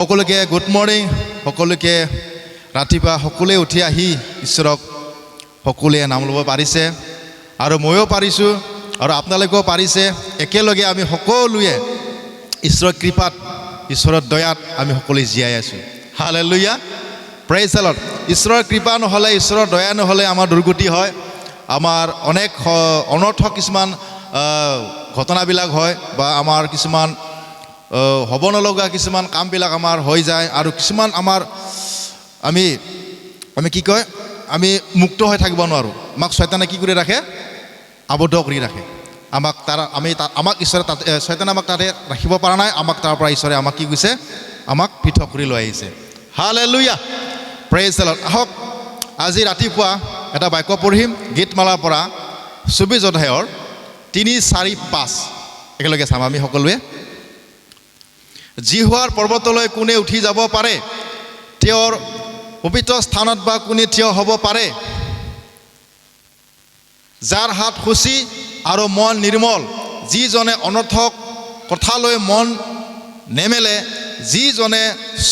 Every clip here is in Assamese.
সকলোকে গুড মৰ্ণিং। সকলোকে ৰাতিপুৱা সকলোৱে উঠি আহি ঈশ্বৰক সকলোৱে নাম ল'ব পাৰিছে আৰু ময়ো পাৰিছোঁ আৰু আপোনালোকেও পাৰিছে। একেলগে আমি সকলোৱে ঈশ্বৰৰ কৃপাত ঈশ্বৰৰ দয়াত আমি সকলোৱে জীয়াই আছোঁ। Hallelujah, praise the lord. ঈশ্বৰৰ কৃপা নহ'লে, ঈশ্বৰৰ দয়া নহ'লে আমাৰ দুৰ্গতি হয়। আমাৰ অনেক অনৰ্থক কিছুমান ঘটনাবিলাক হয় বা আমাৰ কিছুমান হ'ব নলগা কিছুমান কামবিলাক আমাৰ হৈ যায় আৰু কিছুমান আমাৰ আমি কি কয়, আমি মুক্ত হৈ থাকিব নোৱাৰোঁ। আমাক শয়তানে কি কৰি ৰাখে? আবদ্ধ কৰি ৰাখে। আমাক ঈশ্বৰে তাতে, শয়তানে আমাক তাতে ৰাখিব পৰা নাই। আমাক তাৰ পৰা ঈশ্বৰে আমাক কি কৈছে? আমাক পৃথক কৰি লৈ আহিছে। Hallelujah, praise the lord. আহক আজি ৰাতিপুৱা এটা বাক্য পঢ়িম গীতমালাৰ পৰা 24 অধ্যায়ৰ 3, 4, 5 একেলগে চাম আমি সকলোৱে। জিহুৱাৰ পৰ্বতলৈ কোনে উঠি যাব পাৰে? তেওঁৰ পবিত্ৰ স্থানত বা কোনে থিয় হ'ব পাৰে? যাৰ হাত শুচি আৰু মন নিৰ্মল, যিজনে অনৰ্থক কথালৈ মন নেমেলে, যিজনে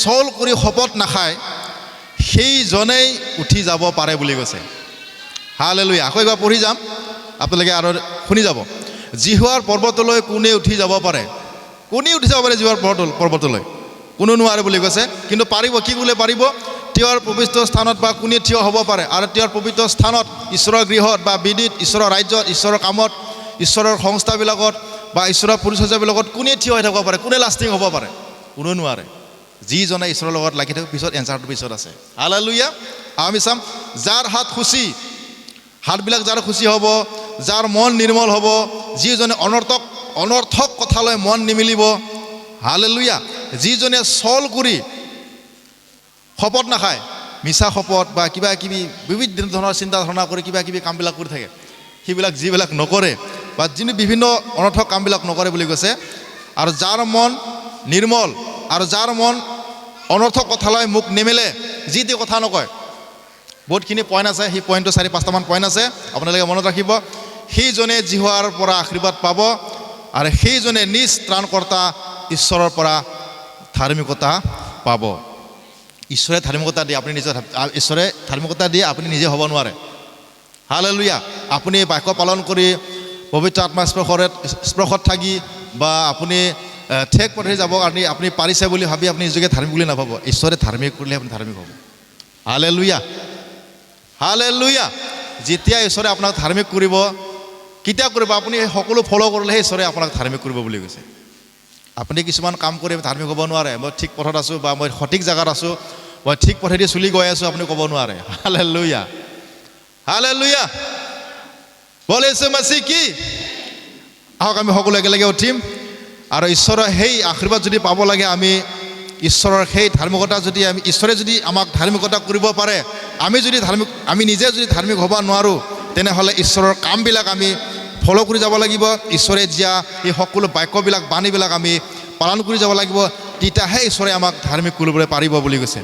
চল কৰি শপত নাখায়, সেইজনেই উঠি যাব পাৰে বুলি কৈছে। হালেলুয়া। আকৌ এবাৰ পঢ়ি যাম, আপোনালোকে আৰু শুনি যাব। জিহুৱাৰ পৰ্বতলৈ কোনে উঠি যাব পাৰে? কোনে উঠি যাব পাৰে জিহুৱাৰ পৰ্বতলৈ? কোনো নোৱাৰে বুলি কৈছে। কিন্তু পাৰিব, কি বোলে পাৰিব? তেওঁৰ পবিত্ৰ স্থানত বা কোনে থিয় হ'ব পাৰে। আৰু তেওঁৰ পবিত্ৰ স্থানত, ঈশ্বৰৰ গৃহত বা বিধিত, ঈশ্বৰৰ ৰাজ্যত, ঈশ্বৰৰ কামত, ঈশ্বৰৰ সংস্থাবিলাকত বা ঈশ্বৰৰ পৰিচৰ্যাবিলাকত কোনে থিয় হৈ থাকিব পাৰে? কোনে লাষ্টিং হ'ব পাৰে? কোনো নোৱাৰে। যিজনে ঈশ্বৰৰ লগত লাগি থাকে। পিছত এনচাৰটো পিছত আছে। হালেলুয়া। আমি চাম, যাৰ হাত শুচি, হাতবিলাক যাৰ শুচি হ'ব, যাৰ মন নিৰ্মল হ'ব, যিজনে অনৰ্থক কথালৈ মন নিমিলিব। হালেলুয়া। যিজনে চল কৰি শপত নাখায়, মিছা শপত বা কিবা কিবি বিভিন্ন ধৰণৰ চিন্তা ধাৰণা কৰি কিবা কিবি কামবিলাক কৰি থাকে, সেইবিলাক যিবিলাক নকৰে বা যিনি বিভিন্ন অনৰ্থক কামবিলাক নকৰে বুলি কৈছে। আৰু যাৰ মন নিৰ্মল আৰু যাৰ মন অনৰ্থক কথালৈ মুখ নেমেলে, যি তি কথা নকয়। বহুতখিনি পইণ্ট আছে, সেই পইণ্টটো 4-5টামান পইণ্ট আছে, আপোনালোকে মনত ৰাখিব। সেইজনে জিহুৱাৰ পৰা আশীৰ্বাদ পাব আৰু সেইজনে নিজ ত্ৰাণকৰ্তা ঈশ্বৰৰ পৰা ধাৰ্মিকতা পাব। ঈশ্বৰে ধাৰ্মিকতা দিয়ে, আপুনি নিজৰ ঈশ্বৰে ধাৰ্মিকতা দিয়ে, আপুনি নিজে হ'ব নোৱাৰে। হালেলুয়া। আপুনি বাক্য পালন কৰি পবিত্ৰ আত্মা স্পৰ্শত থাকি বা আপুনি ঠেক পথে যাব কাৰণে আপুনি পাৰিছে বুলি ভাবি আপুনি নিজকে ধাৰ্মিক বুলি নাভাব। ঈশ্বৰে ধাৰ্মিক কৰিলে আপুনি ধাৰ্মিক হ'ব। Hallelujah, hallelujah. যেতিয়া ঈশ্বৰে আপোনাক ধাৰ্মিক কৰিব, কেতিয়া কৰিব? আপুনি সকলো ফ'ল' কৰিলেহে ঈশ্বৰে আপোনাক ধাৰ্মিক কৰিব বুলি কৈছে। আপুনি কিছুমান কাম কৰি ধাৰ্মিক হ'ব নোৱাৰে। মই ঠিক পথত আছোঁ বা মই সঠিক জেগাত আছোঁ, মই ঠিক পথেদি চলি গৈ আছোঁ, আপুনি ক'ব নোৱাৰে। Hallelujah, hallelujah. বল যীশু মসীহ কি। আহক আমি সকলো একেলগে উঠিম আৰু ঈশ্বৰৰ সেই আশীৰ্বাদ যদি পাব লাগে, আমি ঈশ্বৰৰ সেই ধাৰ্মিকতা যদি ঈশ্বৰে যদি আমাক ধাৰ্মিকতা কৰিব পাৰে, আমি নিজে যদি ধাৰ্মিক হ'ব নোৱাৰোঁ, তেনেহ'লে ঈশ্বৰৰ কামবিলাক আমি ফ'ল' কৰি যাব লাগিব। ঈশ্বৰে দিয়া এই সকলো বাক্যবিলাক, বাণীবিলাক আমি পালন কৰি যাব লাগিব, তেতিয়াহে ঈশ্বৰে আমাক ধাৰ্মিক কৰিবলৈ পাৰিব বুলি কৈছে।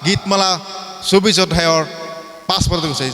গীতমালা 24 অধ্যায়ৰ 5 পদত কৈছে।